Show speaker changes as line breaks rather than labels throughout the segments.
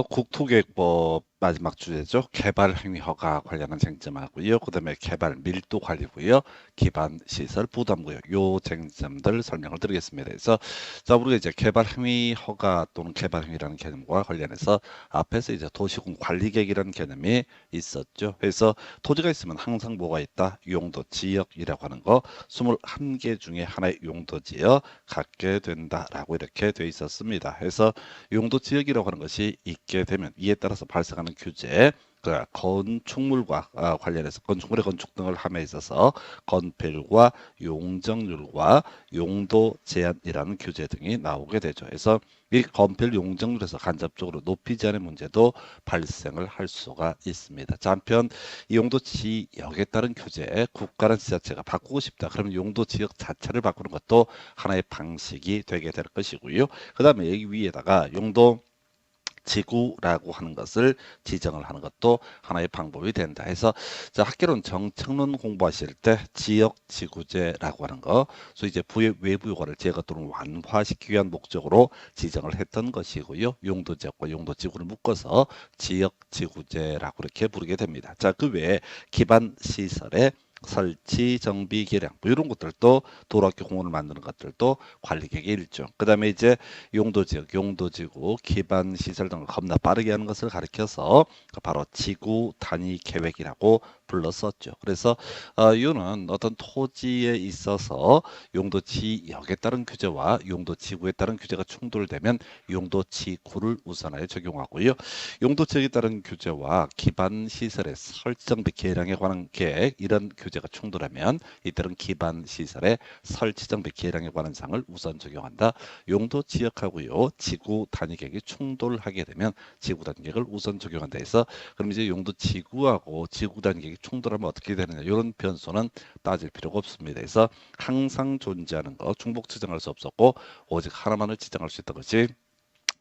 국토계획법 마지막 주제죠. 개발행위 허가 관련한 쟁점하고요. 그다음에 개발 밀도 관리고요. 기반 시설 부담고요. 요 쟁점들 설명을 드리겠습니다. 그래서 자 우리가 이제 개발행위 허가 또는 개발행위라는 개념과 관련해서 앞에서 이제 도시군 관리계획이라는 개념이 있었죠. 그래서 토지가 있으면 항상 뭐가 있다? 용도 지역이라고 하는 거 21개 중에 하나의 용도 지역 갖게 된다라고 이렇게 돼 있었습니다. 그래서 용도 지역이라고 하는 것이 있게 되면 이에 따라서 발생하는 규제, 그 건축물과 관련해서 건축물의 건축 등을 함에 있어서 건폐율과 용적률과 용도 제한이라는 규제 등이 나오게 되죠. 그래서 이 건폐율 용적률에서 간접적으로 높이 제한의 문제도 발생을 할 수가 있습니다. 자, 한편 이 용도 지역에 따른 규제, 국가는 지자체가 바꾸고 싶다. 그러면 용도 지역 자체를 바꾸는 것도 하나의 방식이 되게 될 것이고요. 그 다음에 여기 위에다가 용도 지구라고 하는 것을 지정을 하는 것도 하나의 방법이 된다 해서 자 학계론 정책론 공부하실 때 지역 지구제라고 하는 거 소위 이제 부의 외부 요구를 제거 또는 완화시키기 위한 목적으로 지정을 했던 것이고요. 용도지역과 용도지구를 묶어서 지역 지구제라고 이렇게 부르게 됩니다. 자 그 외에 기반 시설의 설치, 정비, 개량 뭐 이런 것들도 도로학교 공원을 만드는 것들도 관리계획의 일종. 그다음에 이제 용도지역, 용도지구, 기반 시설 등을 겁나 빠르게 하는 것을 가리켜서 바로 지구 단위 계획이라고 불렀었죠. 그래서 이거는 어떤 토지에 있어서 용도지역에 따른 규제와 용도지구에 따른 규제가 충돌되면 용도지구를 우선하여 적용하고요. 용도지역에 따른 규제와 기반 시설의 설정 및 개량에 관한 계획 이런 규제가 충돌하면 이들은 기반 시설의 설치정 및 개량에 관한 사항을 우선 적용한다. 용도 지역하고요 지구 단위 계획이 충돌하게 되면 지구 단위 계획을 우선 적용한다 해서 그럼 이제 용도 지구하고 지구 단위 계획이 충돌하면 어떻게 되느냐 이런 변수는 따질 필요가 없습니다. 그래서 항상 존재하는 거 중복 지정할 수 없었고 오직 하나만을 지정할 수 있던 것이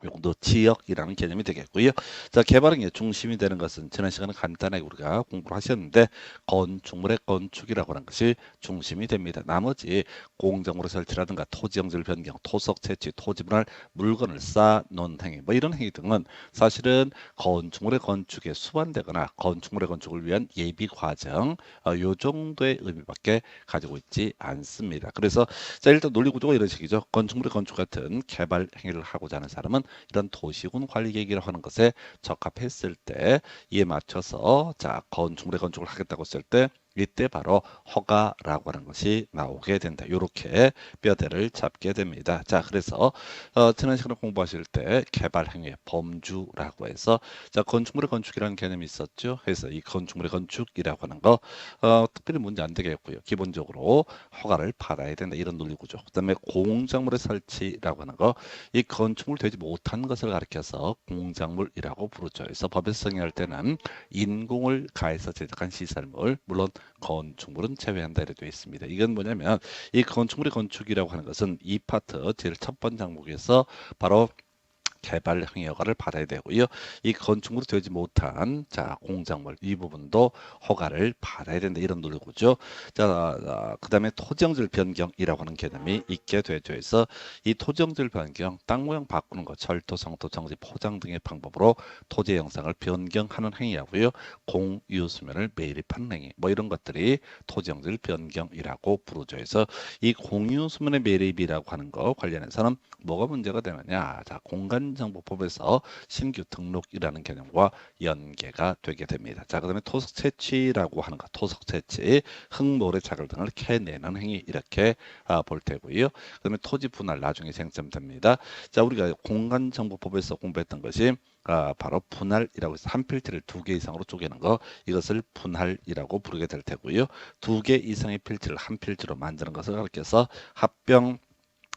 용도 지역이라는 개념이 되겠고요. 자, 개발행위의 중심이 되는 것은 지난 시간에 간단하게 우리가 공부를 하셨는데 건축물의 건축이라고 하는 것이 중심이 됩니다. 나머지 공작물의 설치라든가 토지영질 변경, 토석 채취, 토지 분할, 물건을 쌓아놓은 행위 뭐 이런 행위 등은 사실은 건축물의 건축에 수반되거나 건축물의 건축을 위한 예비 과정 요 정도의 의미밖에 가지고 있지 않습니다. 그래서 자 일단 논리 구조가 이런 식이죠. 건축물의 건축 같은 개발 행위를 하고자 하는 사람은 이런 도시군 관리 계획이라고 하는 것에 적합했을 때 이에 맞춰서 자 건축물의 건축을 하겠다고 했을 때 이때 바로 허가라고 하는 것이 나오게 된다. 이렇게 뼈대를 잡게 됩니다. 자, 그래서 지난 시간에 공부하실 때 개발 행위의 범주라고 해서 자 건축물의 건축이라는 개념이 있었죠. 그래서 이 건축물의 건축이라고 하는 거 특별히 문제 안 되겠고요. 기본적으로 허가를 받아야 된다. 이런 논리 구조. 그다음에 공작물의 설치라고 하는 거 이 건축물 되지 못한 것을 가리켜서 공작물이라고 부르죠. 그래서 법에서 정의할 때는 인공을 가해서 제작한 시설물, 물론 건축물은 제외한다 이렇게 되어 있습니다. 이건 뭐냐면 이 건축물의 건축이라고 하는 것은 이 파트 제일 첫 번째 항목에서 바로 개발 행위 허가를 받아야 되고요. 이 건축물이 되지 못한 자 공작물 이 부분도 허가를 받아야 된다 이런 논리고죠. 자 그다음에 토지영질 변경이라고 하는 개념이 있게 되죠. 그래서 이 토지영질 변경 땅 모양 바꾸는 것 철토 성토 정지 포장 등의 방법으로 토지의 형상을 변경하는 행위하고요. 공유 수면을 매립하는 행위 뭐 이런 것들이 토지영질 변경이라고 부르죠. 그래서 이 공유 수면의 매립이라고 하는 거 관련해서는 뭐가 문제가 되느냐 자 공간정보법에서 신규 등록이라는 개념과 연계가 되게 됩니다. 자 그다음에 토석 채취라고 하는 것 토석 채취 흙모래 자갈 등을 캐내는 행위 이렇게 볼 테고요. 그다음에 토지 분할 나중에 쟁점됩니다. 자 우리가 공간정보법에서 공부했던 것이 바로 분할이라고 해서 한 필지를 두 개 이상으로 쪼개는 거 이것을 분할이라고 부르게 될 테고요. 두 개 이상의 필지를 한 필지로 만드는 것을 가리켜서 합병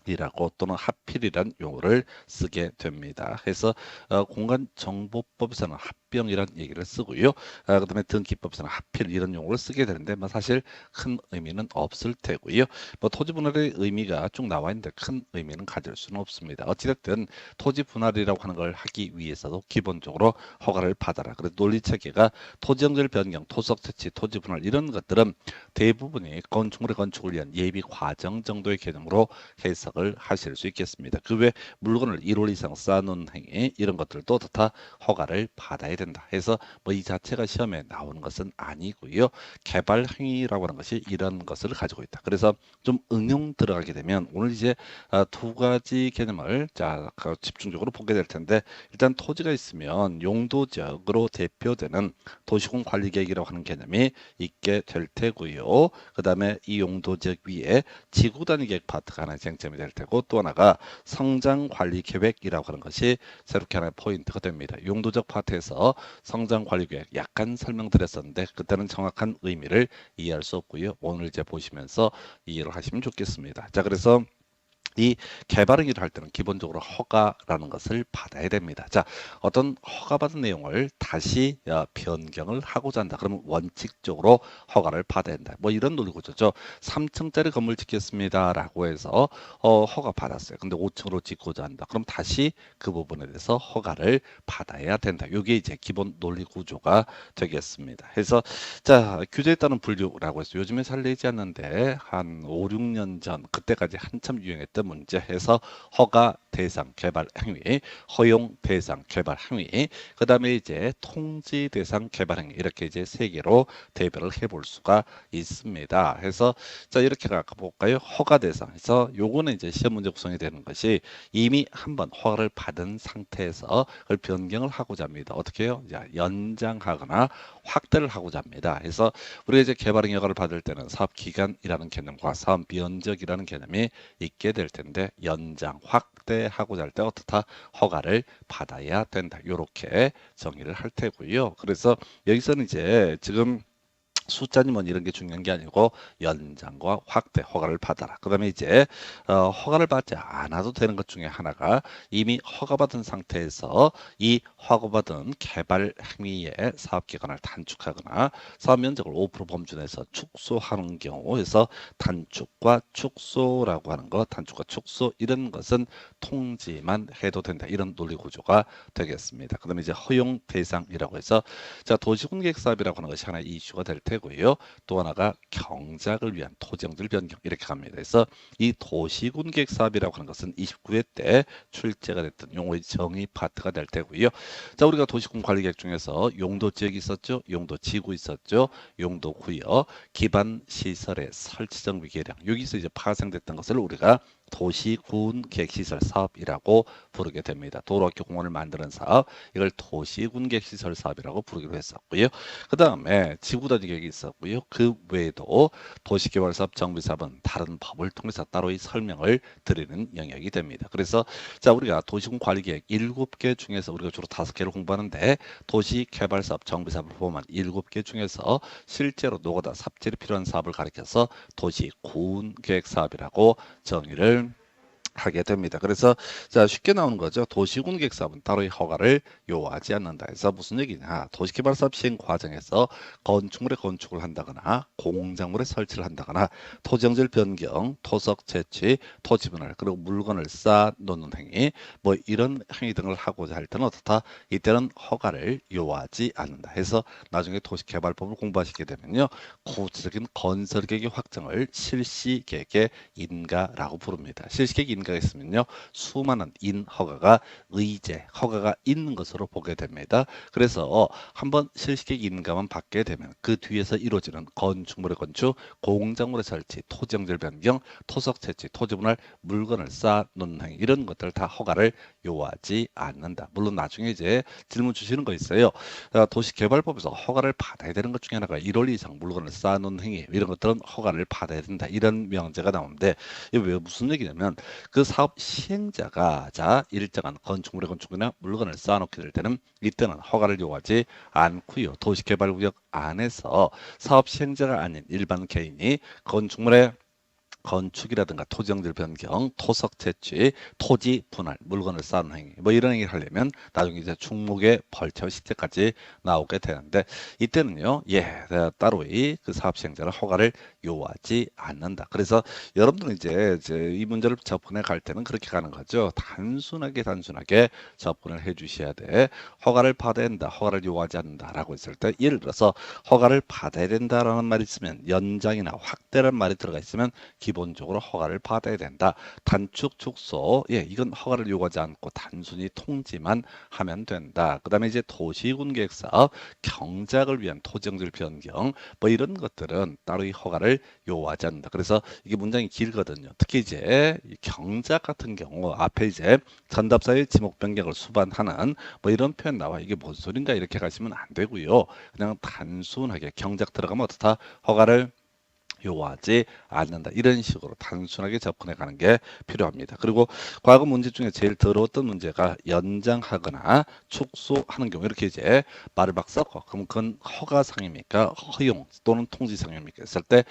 이라고 또는 하필이란 용어를 쓰게 됩니다. 그래서 공간정보법에서는 합병이라는 얘기를 쓰고요. 그다음에 등기법에서는 하필 이런 용어를 쓰게 되는데 뭐 사실 큰 의미는 없을 테고요. 뭐 토지 분할의 의미가 쭉 나와 있는데 큰 의미는 가질 수는 없습니다. 어찌됐든 토지 분할이라고 하는 걸 하기 위해서도 기본적으로 허가를 받아라. 그래서 논리 체계가 토지형질 변경, 토석 채취, 토지 분할 이런 것들은 대부분이 건축물의 건축을 위한 예비 과정 정도의 개념으로 해석을 하실 수 있겠습니다. 그 외 물건을 1월 이상 쌓아놓은 행위 이런 것들도 다 허가를 받아야 된다 해서 뭐 이 자체가 시험에 나오는 것은 아니고요. 개발 행위라고 하는 것이 이런 것을 가지고 있다. 그래서 좀 응용 들어가게 되면 오늘 이제 두 가지 개념을 집중적으로 보게 될 텐데 일단 토지가 있으면 용도적으로 대표되는 도시공 관리 계획이라고 하는 개념이 있게 될 테고요. 그 다음에 이 용도적 위에 지구 단위 계획 파트가 하나의 쟁점이 될 테고 또 하나가 성장 관리 계획이라고 하는 것이 새롭게 하나의 포인트가 됩니다. 용도적 파트에서 성장 관리 계획 약간 설명드렸었는데 그때는 정확한 의미를 이해할 수 없고요. 오늘 이제 보시면서 이해를 하시면 좋겠습니다. 자, 그래서 이 개발 행위를 할 때는 기본적으로 허가라는 것을 받아야 됩니다. 자, 어떤 허가받은 내용을 다시 변경을 하고자 한다. 그러면 원칙적으로 허가를 받아야 된다. 뭐 이런 논리구조죠. 3층짜리 건물 짓겠습니다라고 해서 허가 받았어요. 근데 5층으로 짓고자 한다. 그럼 다시 그 부분에 대해서 허가를 받아야 된다. 이게 이제 기본 논리 구조가 되겠습니다. 그래서 자, 규제에 따른 분류라고 해서 요즘에 잘 내지 않는데 한 5, 6년 전 그때까지 한참 유행했던 문제해서 허가 대상 개발 행위, 허용 대상 개발 행위, 그 다음에 이제 통지 대상 개발 행위 이렇게 이제 세 개로 대별을 해볼 수가 있습니다. 해서 자 이렇게 가볼까요? 허가 대상에서 요거는 이제 시험 문제 구성이 되는 것이 이미 한번 허가를 받은 상태에서 그걸 변경을 하고자 합니다. 어떻게 해요? 자, 연장하거나 확대를 하고자 합니다. 그래서 우리가 이제 개발행 허가를 받을 때는 사업 기간이라는 개념과 사업 면적이라는 개념이 있게 될 텐데 연장 확대하고자 할 때 어떻다 허가를 받아야 된다. 이렇게 정의를 할 테고요. 그래서 여기서는 이제 지금 숫자니 뭐 이런 게 중요한 게 아니고 연장과 확대 허가를 받아라. 그다음에 이제 허가를 받지 않아도 되는 것 중에 하나가 이미 허가받은 상태에서 이 허가받은 개발 행위의 사업 기간을 단축하거나 사업 면적을 5% 범주 내에서 축소하는 경우에서 단축과 축소라고 하는 것, 단축과 축소 이런 것은 통지만 해도 된다. 이런 논리 구조가 되겠습니다. 그다음에 이제 허용 대상이라고 해서 자 도시공계획 사업이라고 하는 것이 하나의 이슈가 될 테. 고요. 또 하나가 경작을 위한 토지형질 변경 이렇게 갑니다. 그래서 이 도시군계획 사업이라고 하는 것은 29회 때 출제가 됐던 용어의 정의 파트가 될 테고요. 자 우리가 도시군 관리계획 중에서 용도 지역이 있었죠, 용도 지구 있었죠, 용도 구역, 기반 시설의 설치 정비 계량 여기서 이제 파생됐던 것을 우리가 도시군 계획시설 사업이라고 부르게 됩니다. 도로학교 공원을 만드는 사업 이걸 도시군 계획시설 사업이라고 부르기로 했었고요. 그 다음에 지구단위 계획이 있었고요. 그 외에도 도시개발사업 정비사업은 다른 법을 통해서 따로의 설명을 드리는 영역이 됩니다. 그래서 자 우리가 도시군 관리계획 7개 중에서 우리가 주로 5개를 공부하는데 도시개발사업 정비사업을 포함한 7개 중에서 실제로 노가다 삽질이 필요한 사업을 가리켜서 도시군 계획 사업이라고 정의를 하게 됩니다. 그래서 자 쉽게 나오는 거죠. 도시군계획 사업은 따로의 허가를 요하지 않는다. 해서 무슨 얘기냐? 도시개발 사업 시행 과정에서 건축물의 건축을 한다거나 공작물의 설치를 한다거나 토지형질 변경, 토석 채취, 토지 분할 그리고 물건을 쌓아 놓는 행위 뭐 이런 행위 등을 하고자 할 때는 어떻다? 이때는 허가를 요하지 않는다. 해서 나중에 도시개발법을 공부하시게 되면요. 구체적인 건설계획의 확정을 실시계획의 인가라고 부릅니다. 실시계획 인가가 있으면요. 수많은 인허가가 의제, 허가가 있는 것으로 보게 됩니다. 그래서 한번 실시계획 인가만 받게 되면 그 뒤에서 이루어지는 건축물의 건축, 공작물의 설치, 토지형질 변경, 토석 채취, 토지 분할, 물건을 쌓아 놓는 행위 이런 것들 다 허가를 요하지 않는다. 물론 나중에 이제 질문 주시는 거 있어요. 도시개발법에서 허가를 받아야 되는 것 중에 하나가 1월 이상 물건을 쌓아 놓는 행위 이런 것들은 허가를 받아야 된다. 이런 명제가 나오는데 이게 왜 무슨 얘기냐면 그 사업 시행자가 자 일정한 건축물의 건축이나 물건을 쌓아놓게 될 때는 이때는 허가를 요하지 않고요. 도시개발구역 안에서 사업 시행자가 아닌 일반 개인이 건축물의 건축이라든가 토지형질 변경, 토석 채취, 토지 분할, 물건을 쌓는 행위, 뭐 이런 행위를 하려면 나중에 이제 충목의 벌채 시제까지 나오게 되는데 이때는요, 따로 그 사업 시행자는 허가를 요하지 않는다. 그래서 여러분들은 이제 이 문제를 접근해 갈 때는 그렇게 가는 거죠. 단순하게 접근을 해 주셔야 돼. 허가를 받아야 된다, 허가를 요하지 않는다라고 했을 때 예를 들어서 허가를 받아야 된다라는 말이 있으면 연장이나 확대라는 말이 들어가 있으면 기본적으로 허가를 받아야 된다. 단축, 축소, 이건 허가를 요구하지 않고 단순히 통지만 하면 된다. 그 다음에 이제 도시군 계획사업, 경작을 위한 토지형질 변경, 뭐 이런 것들은 따로 이 허가를 요구하지 않는다. 그래서 이게 문장이 길거든요. 특히 이제 이 경작 같은 경우 앞에 이제 전답사의 지목 변경을 수반하는 뭐 이런 표현 나와. 이게 뭔 소린가 이렇게 가시면 안 되고요. 그냥 단순하게 경작 들어가면 어떻다? 허가를 요하지 않는다. 이런 식으로 단순하게 접근해 가는 게 필요합니다. 그리고 과거 문제 중에 제일 더러웠던 문제가 연장하거나 축소하는 경우 이렇게 이제 말을 막 섞어. 그럼 그건 허가상입니까? 허용 또는 통지상입니까? 했을 때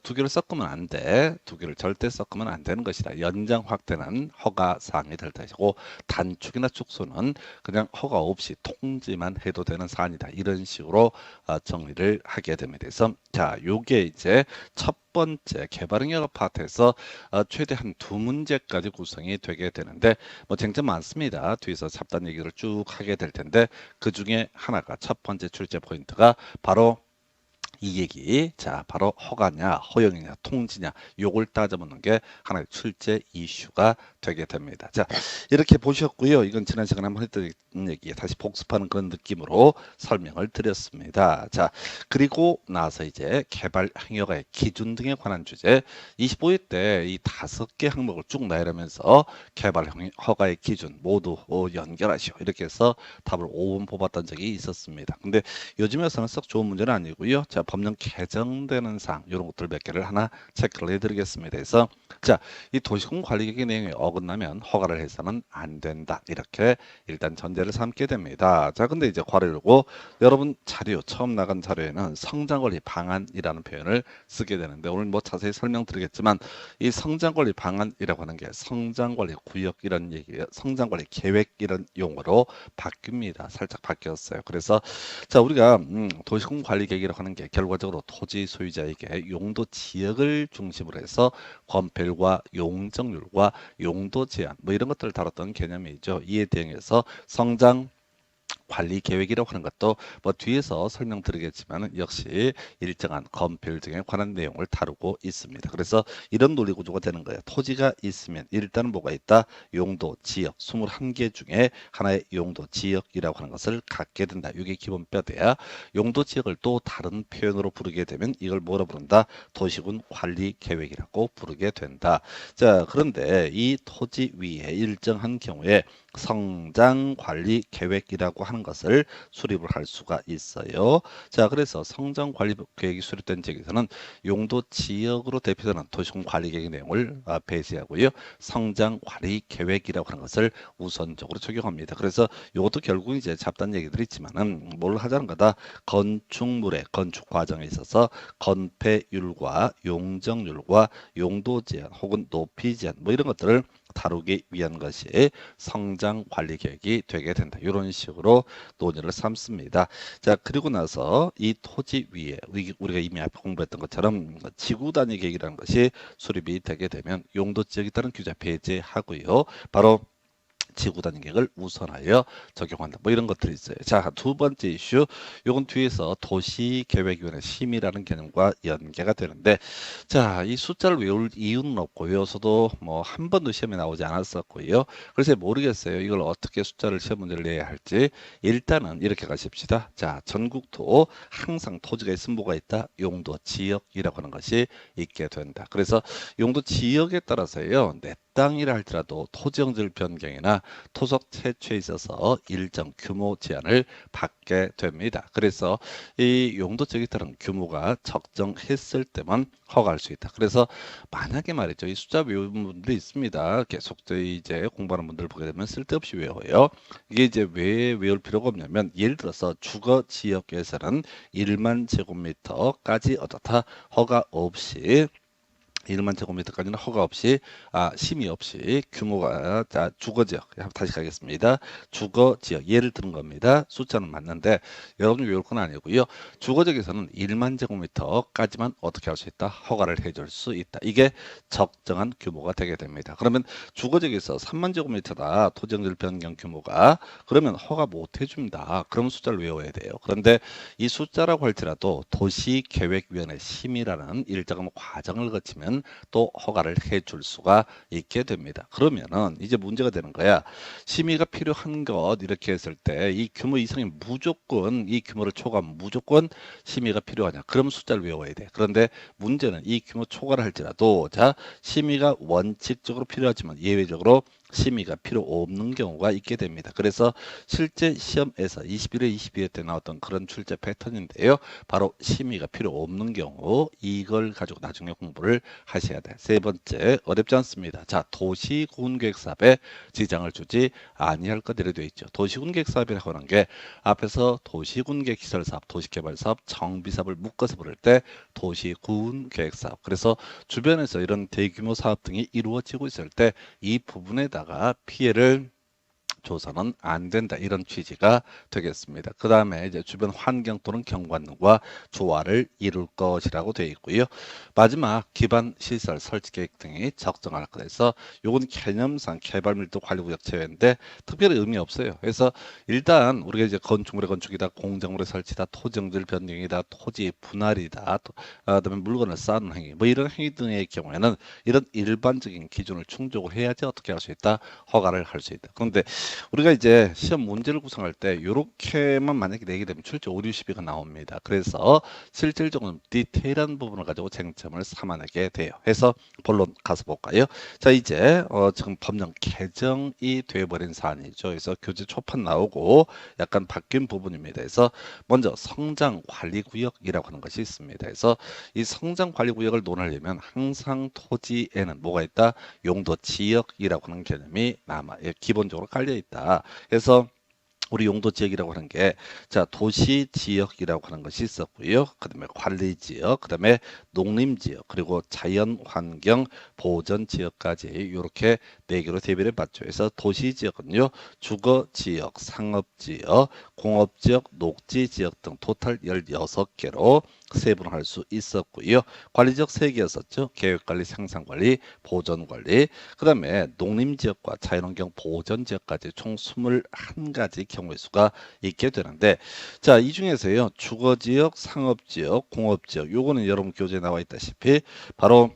두 개를 섞으면 안 돼. 두 개를 절대 섞으면 안 되는 것이다. 연장 확대는 허가사항이 될 것이고 단축이나 축소는 그냥 허가 없이 통지만 해도 되는 사안이다. 이런 식으로 정리를 하게 됩니다. 그래서 자, 요게 이제 첫 번째 개발응역 파트에서 최대 한 두 문제까지 구성이 되게 되는데 뭐 쟁점 많습니다. 뒤에서 잡단 얘기를 쭉 하게 될 텐데 그 중에 하나가 첫 번째 출제 포인트가 바로 이 얘기. 자, 바로 허가냐, 허용이냐, 통지냐, 요걸 따져보는 게 하나의 출제 이슈가 되게 됩니다. 자, 이렇게 보셨고요. 이건 지난 시간에 한번 했던 얘기 다시 복습하는 그런 느낌으로 설명을 드렸습니다. 자, 그리고 나서 이제 개발 행위의 기준 등에 관한 주제 25회 때 이 5개 항목을 쭉 나열하면서 개발 허가의 기준 모두 연결하시오. 이렇게 해서 답을 5번 뽑았던 적이 있었습니다. 근데 요즘에서는 썩 좋은 문제는 아니고요. 자, 법령 개정되는 사항 이런 것들 몇 개를 하나 체크를 해드리겠습니다. 그래서 자, 이 도시공 관리계획의 내용에 어긋나면 허가를 해서는 안 된다. 이렇게 일단 전제를 삼게 됩니다. 자, 근데 이제 괄호열고 여러분 자료 처음 나간 자료에는 성장관리 방안이라는 표현을 쓰게 되는데 오늘 뭐 자세히 설명드리겠지만 이 성장관리 방안이라고 하는 게 성장관리 구역 이런 얘기예요. 성장관리 계획 이런 용어로 바뀝니다. 살짝 바뀌었어요. 그래서 자, 우리가 도시공 관리 계획이라고 하는 게 결과적으로 토지 소유자에게 용도 지역을 중심으로 해서 건폐율과 용적률과 용도 제한 뭐 이런 것들을 다뤘던 개념이죠. 이에 대응해서 성장 관리 계획이라고 하는 것도 뭐 뒤에서 설명드리겠지만 역시 일정한 건폐율 등에 관한 내용을 다루고 있습니다. 그래서 이런 논리 구조가 되는 거예요. 토지가 있으면 일단은 뭐가 있다? 용도 지역 21개 중에 하나의 용도 지역이라고 하는 것을 갖게 된다. 이게 기본 뼈대야. 용도 지역을 또 다른 표현으로 부르게 되면 이걸 뭐라 부른다? 도시군 관리 계획이라고 부르게 된다. 자, 그런데 이 토지 위에 일정한 경우에 성장 관리 계획이라고 하는 것을 수립을 할 수가 있어요. 자, 그래서 성장 관리 계획이 수립된 지역에서는 용도 지역으로 대표되는 도시공 관리 계획 내용을 배제하고요. 성장 관리 계획이라고 하는 것을 우선적으로 적용합니다. 그래서 이것도 결국 이제 잡다한 얘기들이 있지만은 뭘 하자는 거다. 건축물의 건축 과정에 있어서 건폐율과 용적률과 용도 제한 혹은 높이 제한 뭐 이런 것들을 다루기 위한 것이 성장 관리 계획이 되게 된다. 이런 식으로 논의를 삼습니다. 자, 그리고 나서 이 토지 위에 우리가 이미 앞에 공부했던 것처럼 지구 단위 계획이라는 것이 수립이 되게 되면 용도 지역에 따른 규제 배제하고요. 바로 지구 단위 계획을 우선하여 적용한다. 뭐 이런 것들이 있어요. 자, 두 번째 이슈. 요건 뒤에서 도시계획위원회 심의라는 개념과 연계가 되는데 자, 이 숫자를 외울 이유는 없고 외워서도 뭐 한 번도 시험에 나오지 않았었고요. 그래서 모르겠어요. 이걸 어떻게 숫자를 시험 문제를 내야 할지. 일단은 이렇게 가십시다. 자, 전국토 항상 토지가 있으면 뭐가 있다? 용도 지역이라고 하는 것이 있게 된다. 그래서 용도 지역에 따라서요. 내 땅이라 할지라도 토지형질 변경이나 토속 채취에 있어서 일정 규모 제한을 받게 됩니다. 그래서 이 용도 지역에 따른 규모가 적정했을 때만 허가할 수 있다. 그래서 만약에 말이죠, 이 숫자 외우는 분들이 있습니다. 계속 이제 공부하는 분들 보게 되면 쓸데없이 외워요. 이게 이제 왜 외울 필요가 없냐면 예를 들어서 주거 지역에서는 1만 제곱미터까지 어떻다 허가 없이 1만 제곱미터까지는 허가 없이 심의 없이 규모가 주거지역 다시 가겠습니다. 주거지역 예를 드는 겁니다. 숫자는 맞는데 여러분 외울 건 아니고요. 주거지역에서는 1만 제곱미터까지만 어떻게 할 수 있다? 허가를 해줄 수 있다. 이게 적정한 규모가 되게 됩니다. 그러면 주거지역에서 3만 제곱미터다 토지용지 변경 규모가 그러면 허가 못 해줍니다. 그럼 숫자를 외워야 돼요. 그런데 이 숫자라고 할지라도 도시계획위원회 심의라는 일정한 과정을 거치면 또 허가를 해줄 수가 있게 됩니다. 그러면은 이제 문제가 되는 거야. 심의가 필요한 것 이렇게 했을 때 이 규모 이상이 무조건 이 규모를 초과하면 무조건 심의가 필요하냐? 그럼 숫자를 외워야 돼. 그런데 문제는 이 규모 초과를 할지라도 심의가 원칙적으로 필요하지만 예외적으로 심의가 필요 없는 경우가 있게 됩니다. 그래서 실제 시험에서 21회, 22회 때 나왔던 그런 출제 패턴인데요. 바로 심의가 필요 없는 경우 이걸 가지고 나중에 공부를 하셔야 돼. 세 번째, 어렵지 않습니다. 자, 도시군계획사업에 지장을 주지 아니할 것 이렇게 되어 있죠. 도시군계획사업이라고 하는 게 앞에서 도시군계획시설사업, 도시개발사업, 정비사업을 묶어서 부를 때 도시군계획사업. 그래서 주변에서 이런 대규모 사업 등이 이루어지고 있을 때 이 부분에다가 피해를 줘서는 안 된다 이런 취지가 되겠습니다. 그 다음에 이제 주변 환경 또는 경관과 조화를 이룰 것이라고 되어 있고요. 마지막 기반 시설 설치 계획 등이 적정할 것 해서 요건 개념상 개발 밀도 관리구역 제외인데 특별히 의미 없어요. 그래서 일단 우리가 이제 건축물의 건축이다, 공작물의 설치다, 토지용지 변경이다, 토지 분할이다, 그다음에 물건을 쌓는 행위, 뭐 이런 행위 등의 경우에는 이런 일반적인 기준을 충족을 해야지 어떻게 할 수 있다, 허가를 할 수 있다. 그런데 우리가 이제 시험 문제를 구성할 때 이렇게만 만약에 내게 되면 출제 5, 60이가 나옵니다. 그래서 실질적으로 디테일한 부분을 가지고 쟁점을 삼아내게 돼요. 해서 본론 가서 볼까요? 자, 이제 지금 법령 개정이 되어버린 사안이죠. 그래서 교재 초판 나오고 약간 바뀐 부분입니다. 그래서 먼저 성장관리구역이라고 하는 것이 있습니다. 그래서 이 성장관리구역을 논하려면 항상 토지에는 뭐가 있다? 용도지역이라고 하는 개념이 기본적으로 깔려 있다. 그래서 우리 용도 지역이라고 하는 게 도시 지역이라고 하는 것이 있었고요. 그다음에 관리 지역, 그다음에 농림 지역, 그리고 자연 환경 보전 지역까지 이렇게 네 개로 대비를 받죠. 그래서 도시 지역은요. 주거 지역, 상업 지역, 공업 지역, 녹지 지역 등 토탈 16개로 세분할 수 있었고요. 관리 지역 3개였었죠. 계획관리, 생산관리, 보전관리. 그다음에 농림 지역과 자연환경 보전 지역까지 총 21가지 경우의 수가 있게 되는데 자, 이 중에서요. 주거지역, 상업지역, 공업지역 요거는 여러분 교재에 나와 있다시피 바로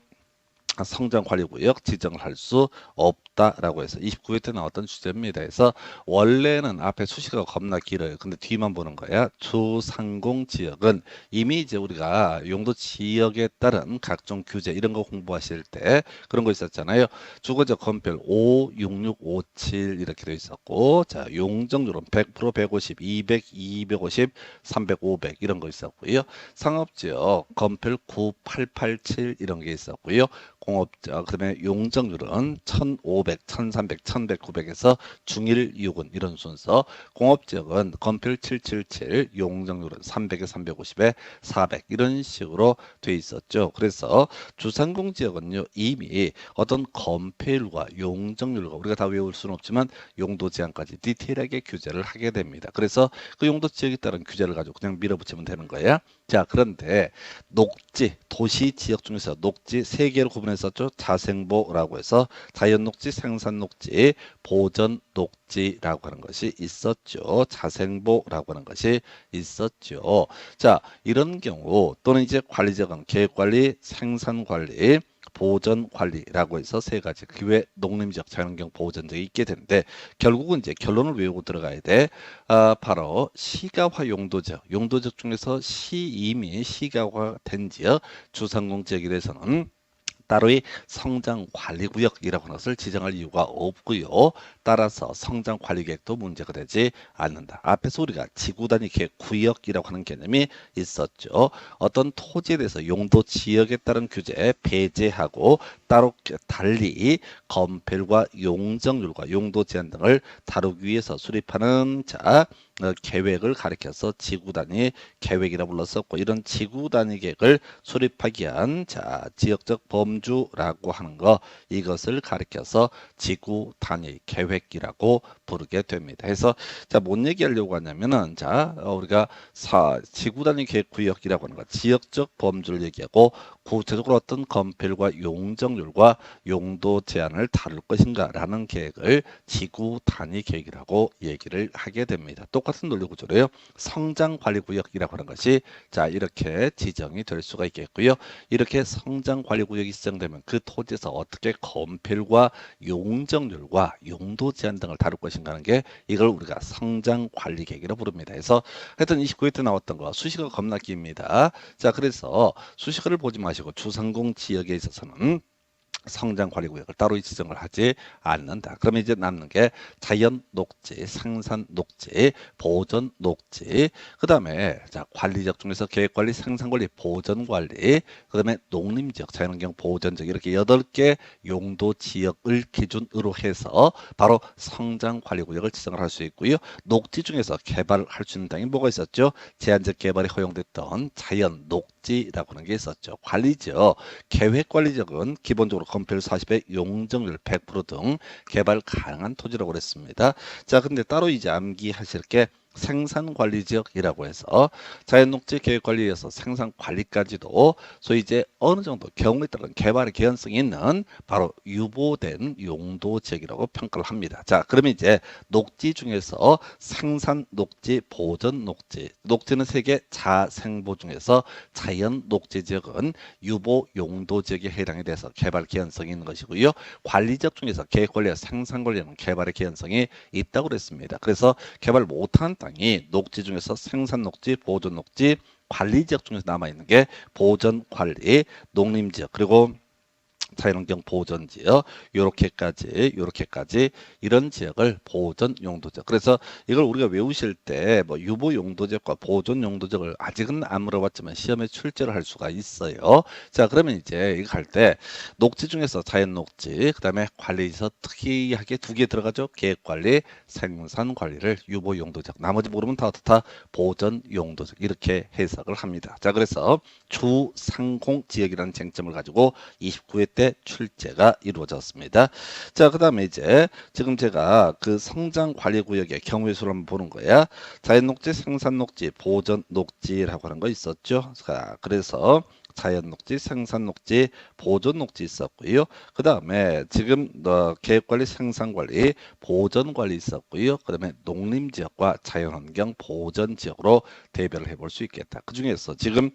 성장관리구역 지정을 할 수 없다라고 해서 29회 때 나왔던 주제입니다. 그래서 원래는 앞에 수식어가 겁나 길어요. 근데 뒤만 보는 거야. 주상공지역은 이미 이제 우리가 용도 지역에 따른 각종 규제 이런 거 공부하실 때 그런 거 있었잖아요. 주거지역 건별 5, 66, 57 이렇게 되어 있었고 자, 용적률은 100%, 150, 200, 250, 300, 500 이런 거 있었고요. 상업지역 건별 9, 8, 87 이런 게 있었고요. 공업지역, 그다음에 용적률은 1,500, 1,300, 1,100, 900에서 중일, 유군 이런 순서. 공업지역은 건필 777, 용적률은 300에 350에 400 이런 식으로 돼 있었죠. 그래서 주상공지역은요 이미 어떤 건폐율과 용적률과 우리가 다 외울 수는 없지만 용도 제한까지 디테일하게 규제를 하게 됩니다. 그래서 그 용도 지역에 따른 규제를 가지고 그냥 밀어붙이면 되는 거야. 자, 그런데 녹지, 도시 지역 중에서 녹지 3개로 구분했었죠. 자생보라고 해서 자연녹지, 생산녹지, 보전녹지라고 하는 것이 있었죠. 자생보라고 하는 것이 있었죠. 자, 이런 경우 또는 이제 관리지역은 계획관리, 생산관리, 보전관리라고 해서 3가지 그 외 농림지역, 자연환경 보전지역이 있게 되는데 결국은 이제 결론을 외우고 들어가야 돼. 바로 시가화 용도지역, 용도지역 중에서 이미 시가화된 지역, 주상공지역에 대해서는 따로의 성장관리구역이라고 하는 것을 지정할 이유가 없고요. 따라서 성장관리계획도 문제가 되지 않는다. 앞에서 우리가 지구단위 계획구역이라고 하는 개념이 있었죠. 어떤 토지에 대해서 용도 지역에 따른 규제 배제하고 따로 달리 건폐율과 용적률과 용도 제한 등을 다루기 위해서 수립하는 계획을 가리켜서 지구 단위 계획이라 불렀었고, 이런 지구 단위 계획을 수립하기 위한 지역적 범주라고 하는 거, 이것을 가리켜서 지구 단위 계획이라고 부르게 됩니다. 그래서 뭔 얘기하려고 하냐면은 우리가 지구 단위 계획 구역이라고 하는 거, 지역적 범주를 얘기하고 구체적으로 어떤 건폐율과 용적률과 용도 제한을 다룰 것인가라는 계획을 지구 단위 계획이라고 얘기를 하게 됩니다. 똑같은 논리 구조로요. 성장 관리 구역이라고 하는 것이 이렇게 지정이 될 수가 있겠고요. 이렇게 성장 관리 구역이 지정되면 그 토지에서 어떻게 건폐율과 용적률과 용도 제한 등을 다룰 것인가 하는 게, 이걸 우리가 성장 관리 계획이라고 부릅니다. 그래서 하여튼 29회 때 나왔던 거 수식어 겁나 깁니다. 그래서 수식어를 보지 마시고 주상공 지역에 있어서는 성장 관리 구역을 따로 지정을 하지 않는다. 그러면 이제 남는 게 자연 녹지, 생산 녹지, 보전 녹지, 그 다음에 관리적 중에서 계획 관리, 생산 관리, 보전 관리, 그 다음에 농림 지역, 자연환경 보전 지역, 이렇게 8개 용도 지역을 기준으로 해서 바로 성장 관리 구역을 지정을 할 수 있고요. 녹지 중에서 개발할 수 있는 땅이 뭐가 있었죠? 제한적 개발이 허용됐던 자연 녹지라고 하는 게 있었죠. 관리지역, 계획 관리지역은 기본적으로 건폐율 40에 용적률 100%등 개발 가능한 토지라고 그랬습니다. 근데 따로 이제 암기하실 게 생산관리지역이라고 해서 자연녹지 계획관리에서 생산관리까지도 소위 이제 어느 정도 경우에 따른 개발의 개연성이 있는 바로 유보된 용도지역이라고 평가를 합니다. 그러면 이제 녹지 중에서 생산녹지, 보전녹지, 녹지는 3개 자생보 중에서 자연녹지지역은 유보 용도지역에 해당이 돼서 개발 개연성이 있는 것이고요. 관리지역 중에서 계획관리와 생산관리는 개발의 개연성이 있다고 그랬습니다. 그래서 개발 못한 땅이 녹지 중에서 생산 녹지, 보존 녹지, 관리 지역 중에서 남아 있는 게 보전 관리, 농림 지역, 그리고 자연환경 보전 지역, 요렇게까지 이런 지역을 보전 용도지역. 그래서 이걸 우리가 외우실 때 유보 용도지역과 보전 용도지역을 아직은 안 물어봤지만 시험에 출제를 할 수가 있어요. 그러면 이제 이거 할 때 녹지 중에서 자연 녹지, 그다음에 관리에서 특이하게 2개 들어가죠. 계획 관리, 생산 관리를 유보 용도지역. 나머지 모르면 다 보전 용도지역, 이렇게 해석을 합니다. 그래서 주상공 지역이라는 쟁점을 가지고 29회 때 출제가 이루어졌습니다. 그 다음에 이제 지금 제가 그 성장 관리 구역의 경우의 수를 한번 보는 거야. 자연 녹지, 생산 녹지, 보전 녹지라고 하는 거 있었죠. 그래서 자연 녹지, 생산 녹지, 보존 녹지 있었고요. 그 다음에 지금 계획 관리, 생산 관리, 보전 관리 있었고요. 그 다음에 농림 지역과 자연환경 보전 지역으로 대별을 해볼 수 있겠다. 그 중에서 지금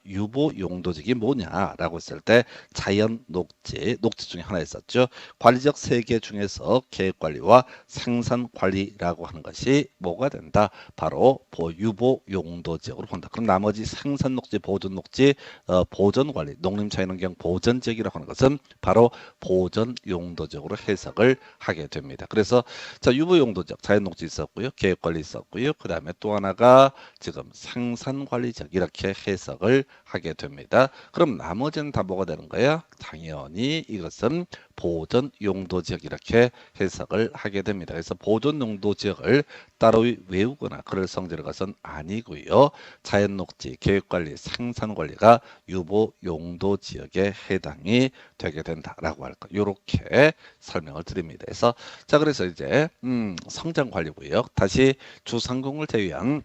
유보 용도지역이 뭐냐라고 했을 때 자연 녹지 중에 하나 있었죠. 관리적 3개 중에서 계획 관리와 생산 관리라고 하는 것이 뭐가 된다? 바로 유보 용도 지역으로 본다. 그럼 나머지 생산 녹지, 보존 녹지, 보전 관리, 농림 자연환경 보전 지역이라고 하는 것은 바로 보전 용도 지역으로 해석을 하게 됩니다. 그래서 유보 용도 지역, 자연 녹지 있었고요. 계획 관리 있었고요. 그 다음에 또 하나가 지금 생산 관리 지역, 이렇게 해석을 하게 됩니다. 그럼 나머지는 다 뭐가 되는 거야? 당연히 이것은 보전 용도 지역, 이렇게 해석을 하게 됩니다. 그래서 보전 용도 지역을 따로 외우거나 그럴 성질의 것은 아니고요. 자연 녹지, 계획 관리, 생산 관리가 유보 용도 지역에 해당이 되게 된다라고 할 거. 이렇게 설명을 드립니다. 그래서 이제 성장 관리 구역, 다시 주상공을 제외한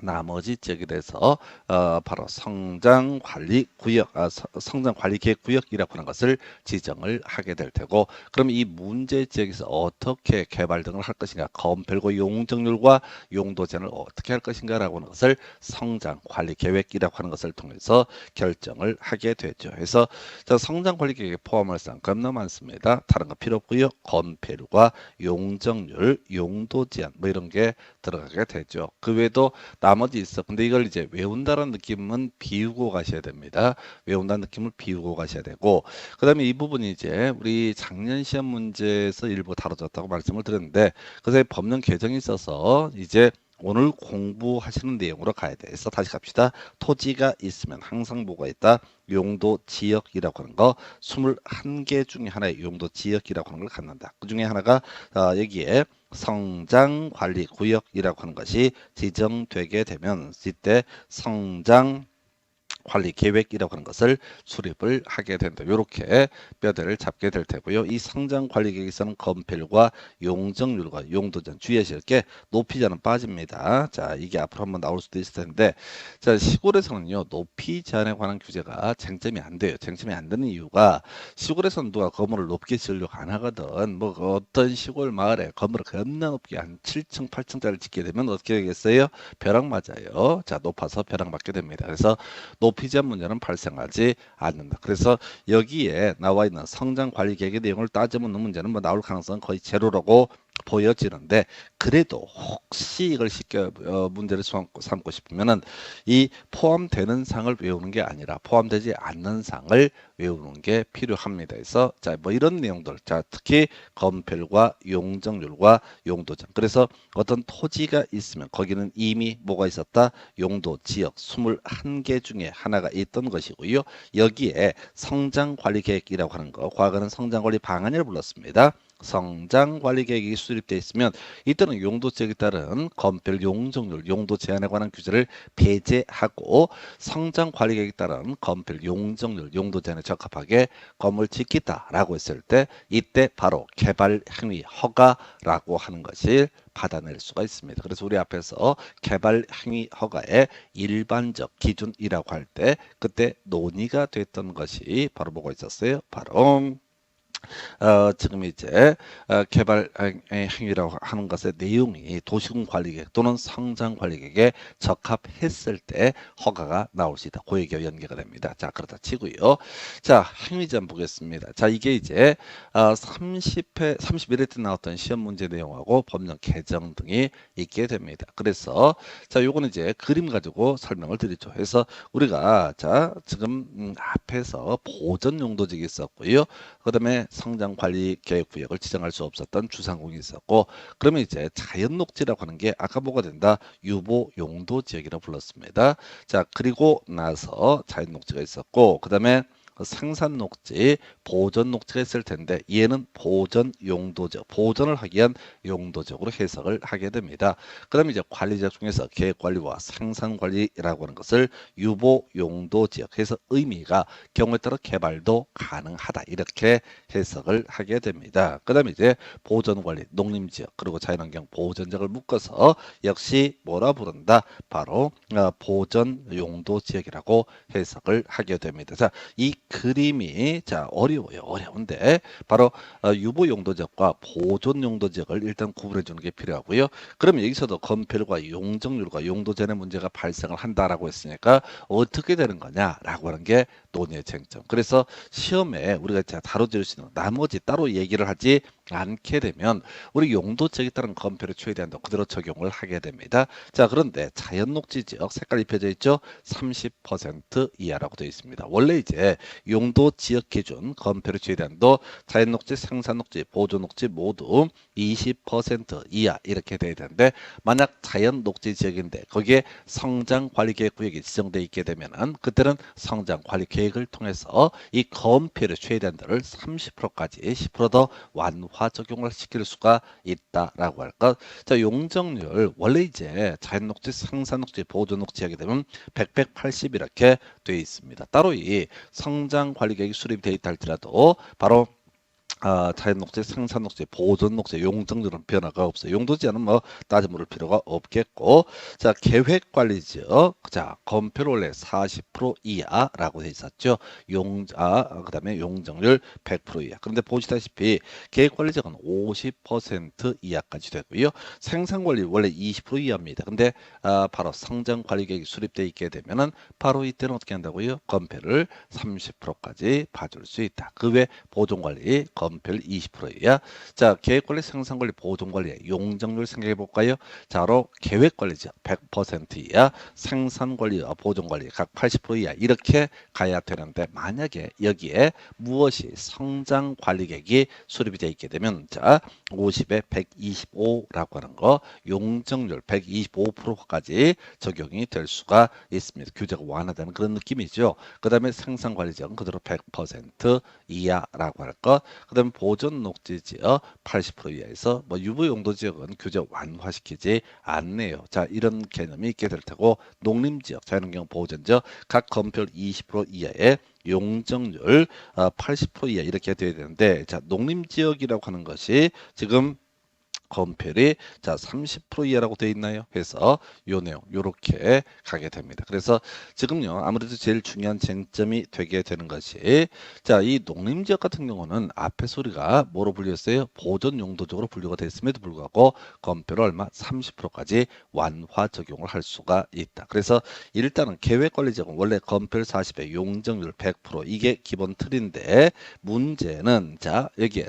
나머지 지역에 대해서 바로 성장 관리 구역, 성장 관리 계획 구역이라고 하는 것을 지정을 하게 될 테고, 그럼 이 문제 지역에서 어떻게 개발 등을 할 것인가, 건폐율과 용적률과 용도 제한을 어떻게 할 것인가라고 하는 것을 성장 관리 계획이라고 하는 것을 통해서 결정을 하게 되죠. 그래서 성장 관리 계획에 포함할 사항 겁나 많습니다. 다른 거 필요 없고요. 건폐율과 용적률, 용도 제한 이런 게 들어가게 되죠. 그 외에도 나머지 있어. 근데 이걸 이제 외운다는 느낌은 비우고 가셔야 됩니다. 외운다는 느낌을 비우고 가셔야 되고, 그 다음에 이 부분이 이제 우리 작년 시험 문제에서 일부 다뤄졌다고 말씀을 드렸는데, 그래서 법령 개정이 있어서 이제 오늘 공부하시는 내용으로 가야 돼. 그래서 다시 갑시다. 토지가 있으면 항상 뭐가 있다? 용도 지역이라고 하는 거, 21개 중에 하나의 용도 지역이라고 하는 걸 갖는다. 그 중에 하나가 여기에 성장관리구역이라고 하는 것이 지정되게 되면 이때 성장 관리 계획이라고 하는 것을 수립을 하게 된다. 이렇게 뼈대를 잡게 될 테고요. 이 성장 관리 계획에서는 건폐율과 용적률과 용도제한 주의하실 게 높이제한은 빠집니다. 자, 이게 앞으로 한번 나올 수도 있을 텐데, 자, 시골에서는요, 높이 제한에 관한 규제가 쟁점이 안 돼요. 쟁점이 안 되는 이유가 시골에서는 누가 건물을 높게 지으려고 안 하거든. 뭐 어떤 시골 마을에 건물을 겁나 높게 한 7층, 8층짜리 짓게 되면 어떻게 되겠어요? 벼락 맞아요. 자, 높아서 벼락 맞게 됩니다. 그래서 높이 제한 문제는 발생하지 않는다. 그래서 여기에 나와 있는 성장 관리 계획의 내용을 따져묻는 문제는 뭐 나올 가능성은 거의 제로라고 보여지는데, 그래도 혹시 이걸 쉽게 문제를 삼고 싶으면은 이 포함되는 상을 외우는 게 아니라 포함되지 않는 상을 외우는 게 필요합니다. 그래서 자, 뭐 이런 내용들, 자, 특히 건폐율과 용적률과 용도장. 그래서 어떤 토지가 있으면 거기는 이미 뭐가 있었다? 용도 지역 21개 중에 하나가 있던 것이고요. 여기에 성장관리계획이라고 하는 거, 과거는 성장관리 방안이라고 불렀습니다. 성장관리 계획이 수립되어 있으면 이때는 용도 지역에 따른 건폐율, 용적률, 용도 제한에 관한 규제를 배제하고 성장관리 계획에 따른 건폐율, 용적률, 용도 제한에 적합하게 건물 짓겠다라고 했을 때 이때 바로 개발 행위 허가라고 하는 것을 받아낼 수가 있습니다. 그래서 우리 앞에서 개발 행위 허가의 일반적 기준이라고 할 때 그때 논의가 됐던 것이 바로 뭐가 있었어요? 바로 지금 이제 개발 행위라고 하는 것의 내용이 도시군관리계획 또는 성장관리계획에 적합했을 때 허가가 나올 수 있다. 그 얘기와 연계가 됩니다. 자, 그렇다 치고요. 자, 행위점 보겠습니다. 자, 이게 이제 30회, 31회 때 나왔던 시험 문제 내용하고 법령 개정 등이 있게 됩니다. 그래서 자, 요거는 이제 그림 가지고 설명을 드리죠. 그래서 우리가 자, 지금 앞에서 보전 용도직이 있었고요. 그다음에 성장관리계획구역을 지정할 수 없었던 주상공이 있었고, 그러면 이제 자연녹지라고 하는 게 아까 뭐가 된다? 유보용도지역이라고 불렀습니다. 자, 그리고 나서 자연녹지가 있었고, 그 다음에 생산녹지, 보전녹지가 있을 텐데 얘는 보전용도적, 보전을 하기 위한 용도적으로 해석을 하게 됩니다. 그 다음에 이제 관리지역 중에서 계획관리와 생산관리라고 하는 것을 유보용도지역 해서 의미가 경우에 따라 개발도 가능하다 이렇게 해석을 하게 됩니다. 그 다음에 이제 보전관리, 농림지역 그리고 자연환경 보전지역을 묶어서 역시 뭐라 부른다? 바로 보전용도지역이라고 해석을 하게 됩니다. 자, 이 그림이 자 어려워요. 어려운데 바로 유보용도지역과 보존용도지역을 일단 구분해 주는 게 필요하고요. 그러면 여기서도 건폐율과 용적률과 용도제한의 문제가 발생을 한다라고 했으니까 어떻게 되는 거냐라고 하는 게 논의의 쟁점. 그래서 시험에 우리가 다뤄질 수 있는 나머지 따로 얘기를 하지 않게 되면 우리 용도지역에 따른 건폐율의 최대한도 그대로 적용을 하게 됩니다. 자, 그런데 자연녹지 지역 색깔 입혀져 있죠? 30% 이하라고 되어 있습니다. 원래 이제 용도지역 기준 건폐율의 최대한도 자연녹지, 생산녹지, 보존녹지 모두 20% 이하 이렇게 돼야 되는데 만약 자연녹지 지역인데 거기에 성장관리계획 구역이 지정돼 있게 되면은 그때는 성장관리계획을 통해서 이 건폐율의 최대한도를 30%까지 10% 더 완화 적용을 시킬 수가 있다라고 할 것. 자, 용적률 원래 이제 자연녹지, 생산녹지, 보존녹지 하게 되면 100, 180 이렇게 되어 있습니다. 따로 이 성장관리계획이 수립되어 있다 할지라도 바로 자연녹지, 생산녹지, 보존녹지, 용적률은 변화가 없어요. 용도지역은 뭐 따져 물을 필요가 없겠고, 자, 계획관리지역, 자, 건폐율 원래 40% 이하라고 돼 있었죠. 그다음에 용적률 100% 이하. 그런데 보시다시피 계획관리지역은 50% 이하까지 되고요. 생산관리 원래 20% 이하입니다. 근데 바로 성장관리계획이 수립돼 있게 되면은 바로 이때는 어떻게 한다고요? 건폐율을 30%까지 봐줄 수 있다. 그 외 보존관리 건폐율 20%이야. 자, 계획관리, 생산관리, 보존관리, 용적률 생각해 볼까요? 자, 바로 계획관리죠. 100% 이하, 생산관리와 보존관리 각 80% 이하 이렇게 가야 되는데 만약에 여기에 무엇이 성장관리계획이 수립이 되어 있게 되면 자, 50에 125라고 하는 거 용적률 125%까지 적용이 될 수가 있습니다. 규제가 완화되는 그런 느낌이죠. 그 다음에 생산관리지역은 그대로 100% 이하라고 할 것. 그 다음에 그다음 보존 녹지 지역 80% 이하에서 뭐 유보 용도 지역은 규제 완화시키지 않네요. 자, 이런 개념이 있게 될 테고 농림 지역, 자연환경 보전 지역 각 건폐율 20% 이하의 용적률 80% 이하 이렇게 돼야 되는데, 자, 농림 지역이라고 하는 것이 지금 건폐율이 자 30% 이하라고 되어 있나요? 해서 요 내용 요렇게 가게 됩니다. 그래서 지금요 아무래도 제일 중요한 쟁점이 되게 되는 것이 자 이 농림지역 같은 경우는 앞에서 우리가 뭐로 분류했어요? 보존 용도적으로 분류가 됐음에도 불구하고 건폐율 얼마 30%까지 완화 적용을 할 수가 있다. 그래서 일단은 계획관리지역은 원래 건폐율 40에 용적률 100% 이게 기본 틀인데 문제는 자 여기에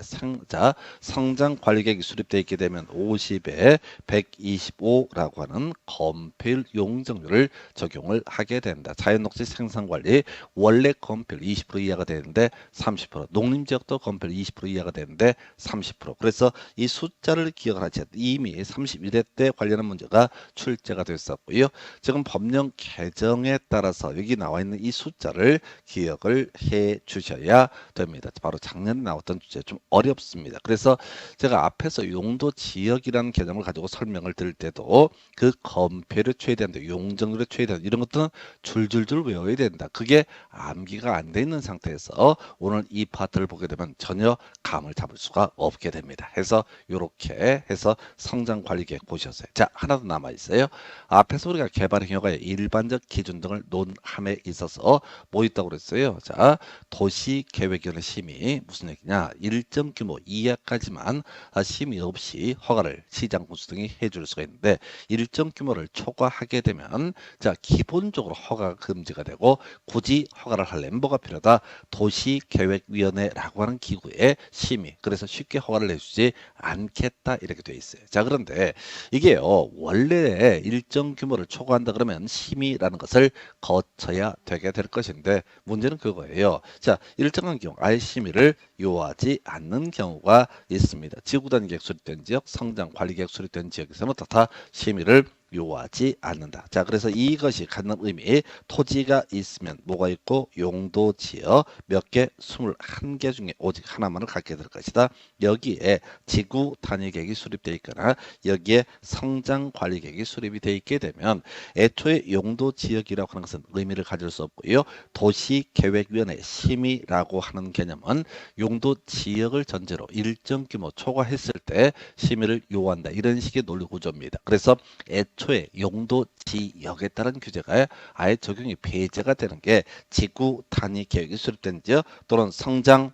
성장 관리 계획이 수립되어 있게 되면 50에 125라고 하는 건폐율 용적률을 적용을 하게 된다. 자연녹지 생산관리 원래 건폐율 20% 이하가 되는데 30%, 농림지역도 건폐율 20% 이하가 되는데 30%. 그래서 이 숫자를 기억을 하지 이미 31회 때 관련한 문제가 출제가 됐었고요. 지금 법령 개정에 따라서 여기 나와 있는 이 숫자를 기억을 해 주셔야 됩니다. 바로 작년에 나왔던 주제 좀 어렵습니다. 그래서 제가 앞에서 용도 지역이라는 개념을 가지고 설명을 드릴 때도 그 건폐율의 최대한도 용적률의 최대한 이런 것들은 줄줄줄 외워야 된다. 그게 암기가 안 돼 있는 상태에서 오늘 이 파트를 보게 되면 전혀 감을 잡을 수가 없게 됩니다. 해서 이렇게 해서 성장 관리 계획 보셨어요. 자, 하나 더 남아 있어요. 앞에서 우리가 개발 행위의 일반적 기준 등을 논함에 있어서 뭐 있다고 그랬어요. 자, 도시계획위원회 심의 무슨 얘기냐? 일정 규모 이하까지만 심의 없이 허가를 시장 군수 등이 해줄 수가 있는데 일정 규모를 초과하게 되면 자 기본적으로 허가가 금지가 되고 굳이 허가를 하려면 뭐가 필요하다? 도시계획위원회라고 하는 기구의 심의. 그래서 쉽게 허가를 내주지 않겠다 이렇게 돼 있어요. 자 그런데 이게요 원래 일정 규모를 초과한다 그러면 심의라는 것을 거쳐야 되게 될 것인데 문제는 그거예요. 자 일정한 경우 아예 심의를 요하지 않는 경우가 있습니다. 지구단위 계획 수립된 지역, 성장 관리 계획 수립된 지역에서는 다 심의를 요하지 않는다. 자, 그래서 이것이 갖는 의미, 토지가 있으면 뭐가 있고 용도 지역 몇 개? 21개 중에 오직 하나만을 갖게 될 것이다. 여기에 지구 단위 계획이 수립되어 있거나 여기에 성장 관리 계획이 수립이 되어 있게 되면 애초에 용도 지역이라고 하는 것은 의미를 가질 수 없고요. 도시계획위원회 심의라고 하는 개념은 용도 지역을 전제로 일정 규모 초과했을 때 심의를 요한다. 이런 식의 논리 구조입니다. 그래서 애초에 용도 지역에 따른 규제가 아예 적용이 배제가 되는 게 지구 단위 계획이 수립된 지역 또는 성장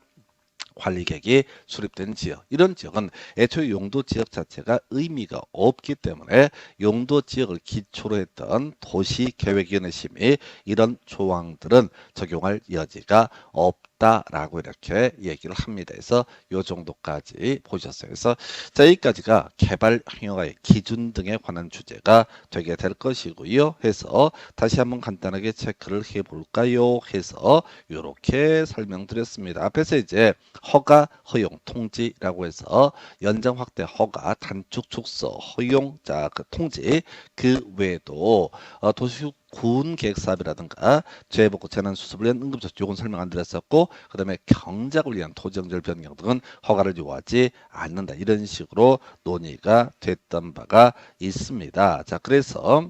관리 계획이 수립된 지역 이런 지역은 애초에 용도 지역 자체가 의미가 없기 때문에 용도 지역을 기초로 했던 도시계획위원회 심의 이런 조항들은 적용할 여지가 없다라고 이렇게 얘기를 합니다. 그래서 요 정도까지 보셨어요. 그래서 자 여기까지가 개발 행위의 기준 등에 관한 주제가 되게 될 것이고요. 해서 다시 한번 간단하게 체크를 해볼까요? 해서 이렇게 설명드렸습니다. 앞에서 이제 허가, 허용, 통지라고 해서 연장 확대 허가, 단축 축소, 허용, 자 그 통지 그 외에도 도시 군 계획 사업이라든가 재해복구 재난 수습을 위한 응급조치 요건 설명 안 드렸었고 그다음에 경작을 위한 토지정절 변경 등은 허가를 요하지 않는다 이런 식으로 논의가 됐던 바가 있습니다. 자 그래서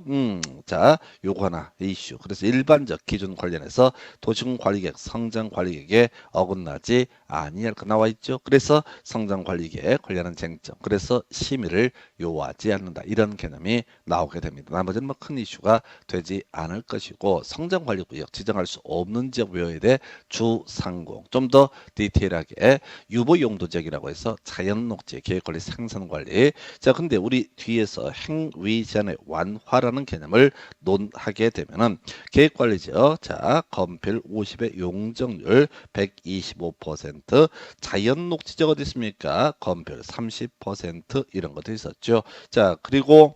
자 요거 하나 이슈 그래서 일반적 기준 관련해서 도시군 관리계획 성장 관리계획에 어긋나지 아니할 거 나와 있죠. 그래서 성장 관리계획 관련한 쟁점 그래서 심의를 요하지 않는다 이런 개념이 나오게 됩니다. 나머지는 뭐 큰 이슈가 되지 않을 것이고 성장관리구역 지정할 수 없는 지역 외워야 돼 주상공 좀 더 디테일하게 유보용도지역이라고 해서 자연녹지 계획관리 생산관리 자 근데 우리 뒤에서 행위제한의 완화라는 개념을 논하게 되면은 계획관리지역 자 건폐율 50의 용적률 125% 자연녹지지역 어디 있습니까? 건폐율 30% 이런 것도 있었죠. 자 그리고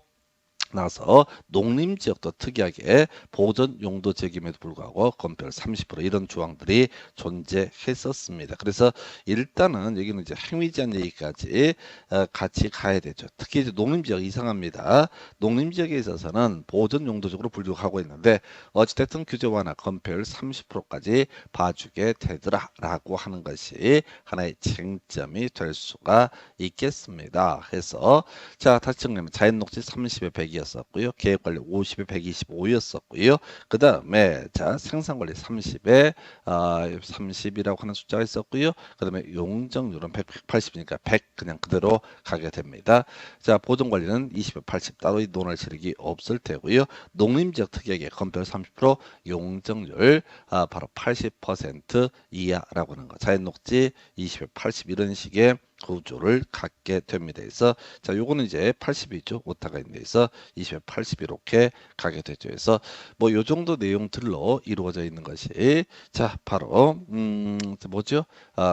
나서 농림지역도 특이하게 보전 용도 지역임에도 불구하고 건폐율 30% 이런 조항들이 존재했었습니다. 그래서 일단은 여기는 이제 행위제한 얘기까지 같이 가야 되죠. 특히 이제 농림지역 이상합니다. 농림지역에 있어서는 보전 용도적으로 분류하고 있는데 어찌됐든 규제 완화 건폐율 30%까지 봐주게 되더라라고 하는 것이 하나의 쟁점이 될 수가 있겠습니다. 그래서 자, 다시 정리하면 자연녹지 30에 100이었었고요. 계획관리 50에 125였었고요. 그 다음에 자 생산관리 30에 30이라고 하는 숫자가 있었고요. 그 다음에 용적률은 180이니까 100 그냥 그대로 가게 됩니다. 자, 보존관리는 20에 80 따로 논할 체력이 없을 테고요. 농림지역 특이하게 건폐율 30% 용적률 바로 80% 이하라고 하는 거. 자연녹지 20에 80 이런 식의 구조를 갖게 됩니다. 그래서 자, 요거는 이제 80이죠. 오타가 있는 데서 20에 80 이렇게 가게 되죠. 그래서 뭐 요 정도 내용들로 이루어져 있는 것이 자, 바로 뭐죠?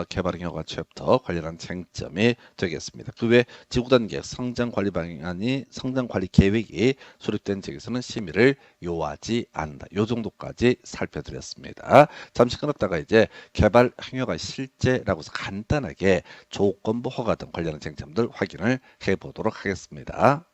개발형 허가 챕터 관련한 쟁점이 되겠습니다. 그 외 지구단 계획 성장 관리 방안이 성장 관리 계획이 수립된 지역에서는 심의를 요하지 않는다. 요 정도까지 살펴드렸습니다. 잠시 끊었다가 이제 개발 행위가 실제라고 해서 간단하게 조건부 허가 등 관련한 쟁점들 확인을 해보도록 하겠습니다.